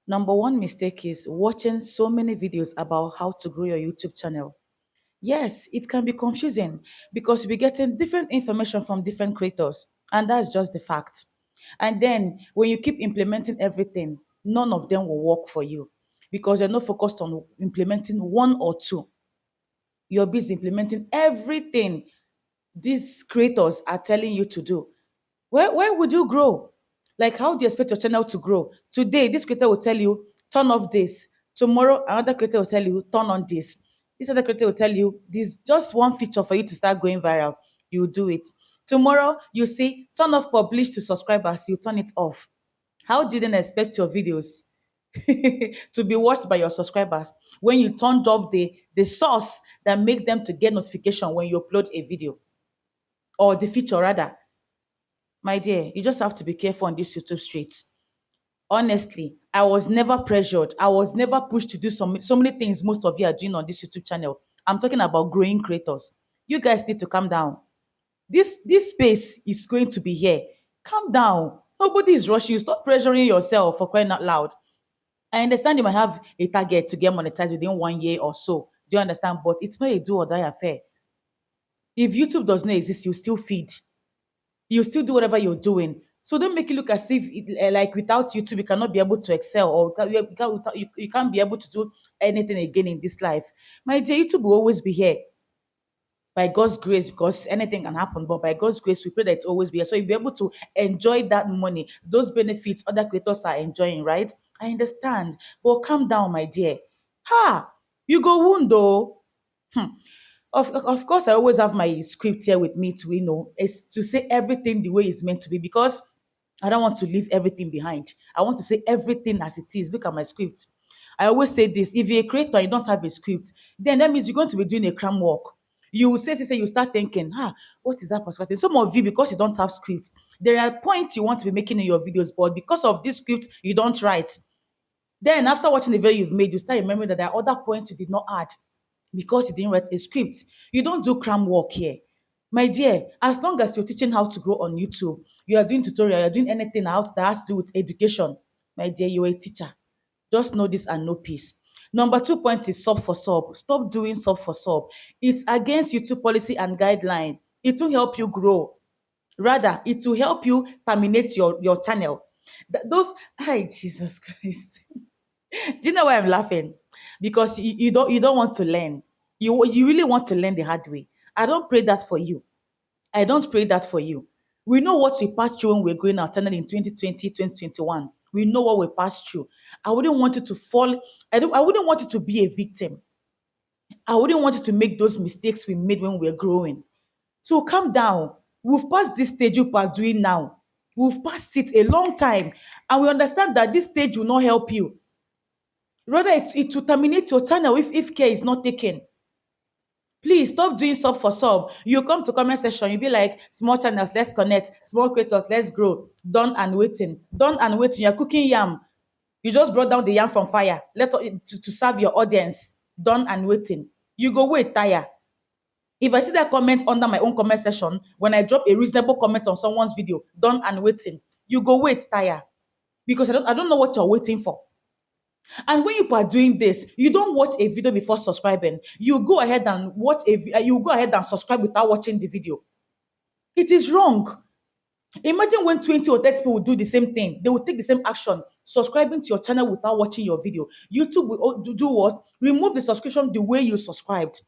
Number one mistake is watching so many videos about how to grow your YouTube channel. Yes, it can be confusing because we're getting different information from different creators, and that's just the fact. And then when you keep implementing everything, none of them will work for you because you're not focused on implementing one or two. You're busy implementing everything these creators are telling you to do. Where would you grow? Like, how do you expect your channel to grow? Today, this creator will tell you, turn off this. Tomorrow, another creator will tell you, turn on this. This other creator will tell you, this just one feature for you to start going viral. You do it. Tomorrow, you see, turn off publish to subscribers. You turn it off. How do you then expect your videos to be watched by your subscribers when you turned off the source that makes them to get notification when you upload a video, or the feature rather? My dear, you just have to be careful on these YouTube streets. Honestly, I was never pressured. I was never pushed to do so many things most of you are doing on this YouTube channel. I'm talking about growing creators. You guys need to calm down. This space is going to be here. Calm down. Nobody is rushing you. Stop pressuring yourself for crying out loud. I understand you might have a target to get monetized within 1 year or so. Do you understand? But it's not a do or die affair. If YouTube does not exist, you still feed. You still do whatever you're doing. So don't make it look as if like without YouTube you cannot be able to excel, or you can't be able to do anything again in this life. My dear, YouTube will always be here by God's grace, because anything can happen. But by God's grace, we pray that it always be here. So you'll be able to enjoy that money, those benefits other creators are enjoying, right? I understand. But calm down, my dear. Ha! You go wound though. Hmm. Of course, I always have my script here with me to, is to say everything the way it's meant to be, because I don't want to leave everything behind. I want to say everything as it is. Look at my script. I always say this: if you're a creator and you don't have a script, then that means you're going to be doing a cram work. You will say, you start thinking, what is that particular thing? Some of you, because you don't have script, there are points you want to be making in your videos, but because of this script, you don't write. Then after watching the video you've made, you start remembering that there are other points you did not add because you didn't write a script. You don't do cram work here. My dear, as long as you're teaching how to grow on YouTube, you are doing tutorial, you're doing anything out that has to do with education, my dear, you're a teacher. Just know this and know peace. Number 2 point is sub for sub. Stop doing sub for sub. It's against YouTube policy and guideline. It won't help you grow. Rather, it will help you terminate your channel. Those, hi, Jesus Christ. Do you know why I'm laughing? Because you don't want to learn. You really want to learn the hard way. I don't pray that for you. I don't pray that for you. We know what we passed through when we were growing our channel in 2020, 2021. We know what we passed through. I wouldn't want you to fall. I wouldn't want you to be a victim. I wouldn't want you to make those mistakes we made when we were growing. So calm down. We've passed this stage you are doing now. We've passed it a long time. And we understand that this stage will not help you. Rather, it will terminate your channel if care is not taken. Please stop doing sub for sub. You come to comment section, you be like, small channels, let's connect. Small creators, let's grow. Done and waiting. Done and waiting. You're cooking yam. You just brought down the yam from fire. To serve your audience. Done and waiting. You go wait, tire. If I see that comment under my own comment section, when I drop a reasonable comment on someone's video, done and waiting, you go wait, tire. Because I don't know what you're waiting for. And when you are doing this, you don't watch a video before subscribing. You go ahead and you go ahead and subscribe without watching the video. It is wrong. Imagine when 20 or 30 people will do the same thing. They will take the same action, subscribing to your channel without watching your video. YouTube will do what? Remove the subscription the way you subscribed.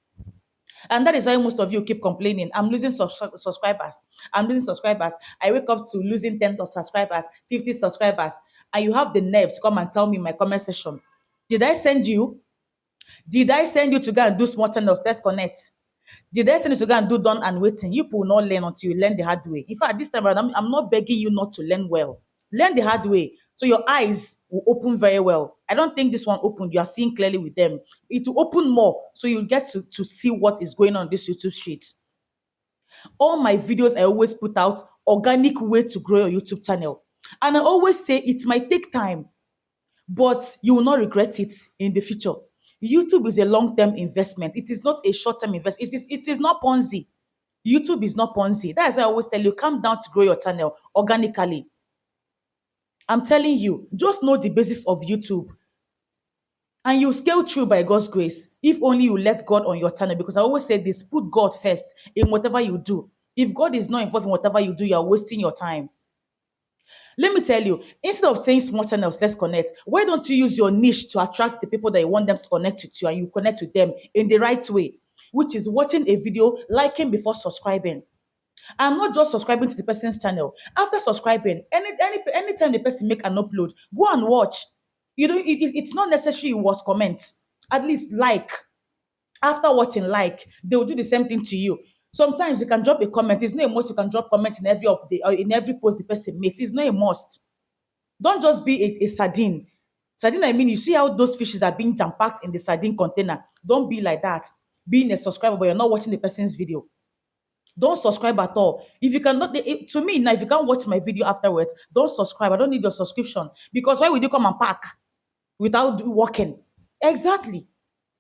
And that is why most of you keep complaining. I'm losing subscribers. I'm losing subscribers. I wake up to losing 10 subscribers, 50 subscribers. And you have the nerves to come and tell me in my comment section. Did I send you? Did I send you to go and do small channels? Let's connect. Did I send you to go and do done and waiting? You will not learn until you learn the hard way. In fact, this time around, I'm not begging you not to learn well. Learn the hard way. So your eyes will open very well. I don't think this one opened. You are seeing clearly with them. It will open more. So you'll get to see what is going on this YouTube street. All my videos, I always put out organic way to grow your YouTube channel. And I always say it might take time, but you will not regret it in the future. YouTube is a long-term investment. It is not a short-term investment. It is not Ponzi. YouTube is not Ponzi. That is why I always tell you, calm down to grow your channel organically. I'm telling you, just know the basics of YouTube and you scale through by God's grace. If only you let God on your channel, because I always say this, put God first in whatever you do. If God is not involved in whatever you do, you are wasting your time. Let me tell you, instead of saying small channels, let's connect, why don't you use your niche to attract the people that you want them to connect with you and you connect with them in the right way, which is watching a video, liking before subscribing. And not just subscribing to the person's channel. After subscribing, anytime the person make an upload, go and watch. You know, it's not necessary you was comment. At least like. After watching, like, they will do the same thing to you. Sometimes you can drop a comment. It's not a must you can drop comment in every update or in every post the person makes. It's not a must. Don't just be a sardine. Sardine, I mean, you see how those fishes are being jam-packed in the sardine container. Don't be like that. Being a subscriber, but you're not watching the person's video. Don't subscribe at all. If you cannot, to me now, if you can't watch my video afterwards, don't subscribe. I don't need your subscription. Because why would you come and pack without working? Exactly.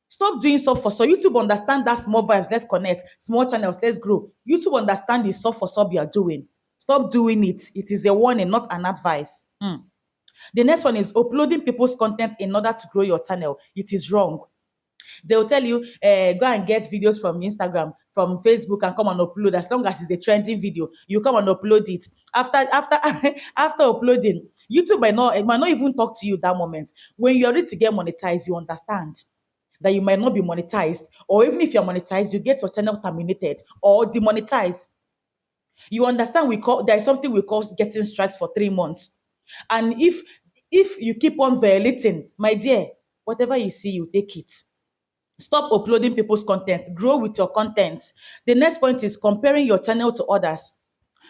Stop doing so for so. YouTube understand that small vibes, let's connect. Small channels, let's grow. YouTube understand the sub for sub you are doing. Stop doing it. It is a warning, not an advice. The next one is uploading people's content in order to grow your channel. It is wrong. They'll tell you, go and get videos from Instagram, from Facebook, and come and upload. As long as it's a trending video, you come and upload it. After after uploading, YouTube might not even talk to you that moment. When you're ready to get monetized, you understand that you might not be monetized, or even if you're monetized, you get your channel terminated or demonetized. You understand? There's something we call getting strikes for 3 months. And if you keep on violating, my dear, whatever you see, you take it. Stop uploading people's contents. Grow with your content. The next point is comparing your channel to others.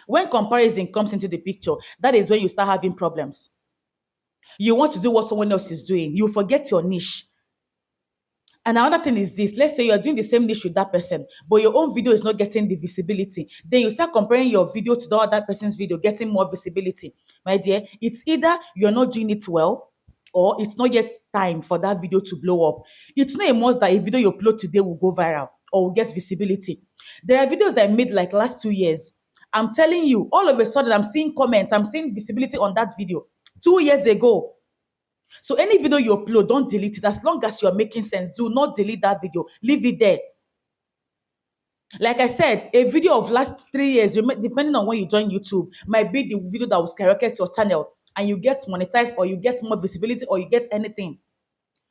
When comparison comes into the picture, that is when you start having problems. You want to do what someone else is doing. You forget your niche. And another thing is this, let's say you're doing the same niche with that person, but your own video is not getting the visibility. Then you start comparing your video to the other person's video, getting more visibility. My dear, it's either you're not doing it well, or it's not yet time for that video to blow up. It's not a must that a video you upload today will go viral or will get visibility. There are videos that I made like last 2 years. I'm telling you, all of a sudden I'm seeing comments, I'm seeing visibility on that video 2 years ago. So any video you upload, don't delete it. As long as you're making sense, do not delete that video. Leave it there. Like I said, a video of last 3 years, depending on when you join YouTube, might be the video that will skyrocket your channel and you get monetized or you get more visibility or you get anything.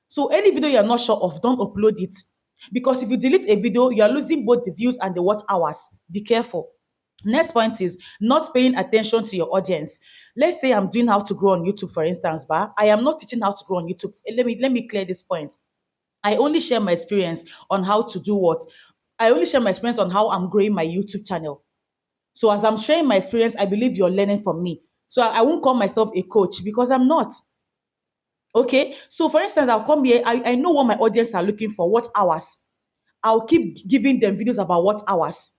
So any video you're not sure of, don't upload it. Because if you delete a video, you are losing both the views and the watch hours. Be careful. Next point is not paying attention to your audience. Let's say I'm doing how to grow on YouTube, for instance, but I am not teaching how to grow on YouTube. Let me clear this point. I only share my experience on how to do what. I only share my experience on how I'm growing my YouTube channel. So as I'm sharing my experience, I believe you're learning from me. So I won't call myself a coach because I'm not. Okay. So for instance, I'll come here. I know what my audience are looking for, what hours. I'll keep giving them videos about what hours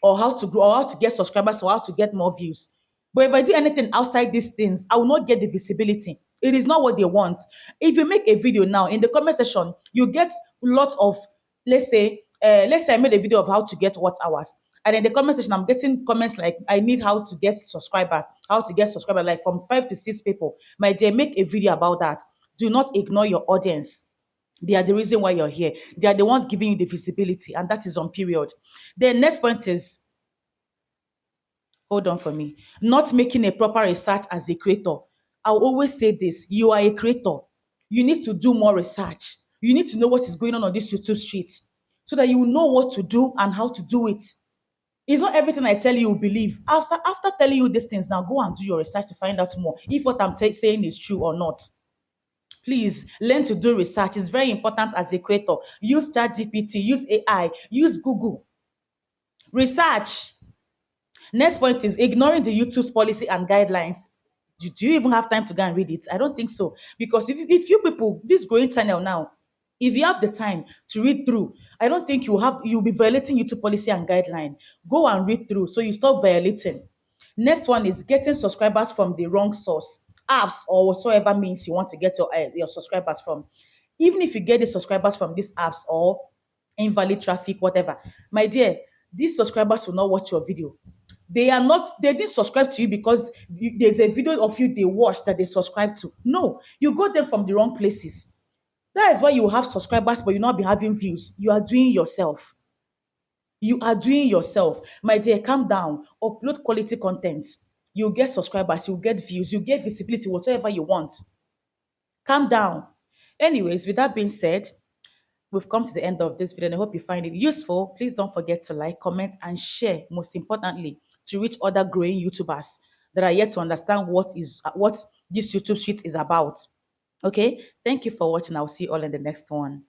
or how to grow or how to get subscribers or how to get more views. But if I do anything outside these things, I will not get the visibility. It is not what they want. If you make a video now in the comment section, you get lots of, let's say I made a video of how to get what hours. And in the comment section, I'm getting comments like, I need how to get subscribers, like from 5 to 6 people. My dear, make a video about that. Do not ignore your audience. They are the reason why you're here. They are the ones giving you the visibility, and that is on period. The next point is, hold on for me, not making a proper research as a creator. I'll always say this, you are a creator. You need to do more research. You need to know what is going on this YouTube street so that you will know what to do and how to do it. It's not everything I tell you believe. After telling you these things, now go and do your research to find out more if what I'm saying is true or not. Please learn to do research. It's very important as a creator. Use ChatGPT, use AI, use Google. Research. Next point is ignoring the YouTube's policy and guidelines. Do you even have time to go and read it? I don't think so. Because if you people, this growing channel now, if you have the time to read through, I don't think you'll be violating YouTube policy and guideline. Go and read through so you stop violating. Next one is getting subscribers from the wrong source, apps or whatsoever means you want to get your subscribers from. Even if you get the subscribers from these apps or invalid traffic, whatever, my dear, these subscribers will not watch your video. They didn't subscribe to you because there's a video of you they watched that they subscribe to. No, you got them from the wrong places. That is why you have subscribers, but you not be having views. You are doing yourself. You are doing yourself. My dear, calm down. Upload quality content. You get subscribers, you get views, you get visibility, whatever you want. Calm down. Anyways, with that being said, we've come to the end of this video and I hope you find it useful. Please don't forget to like, comment, and share, most importantly, to reach other growing YouTubers that are yet to understand what this YouTube shit is about. Okay? Thank you for watching. I'll see you all in the next one.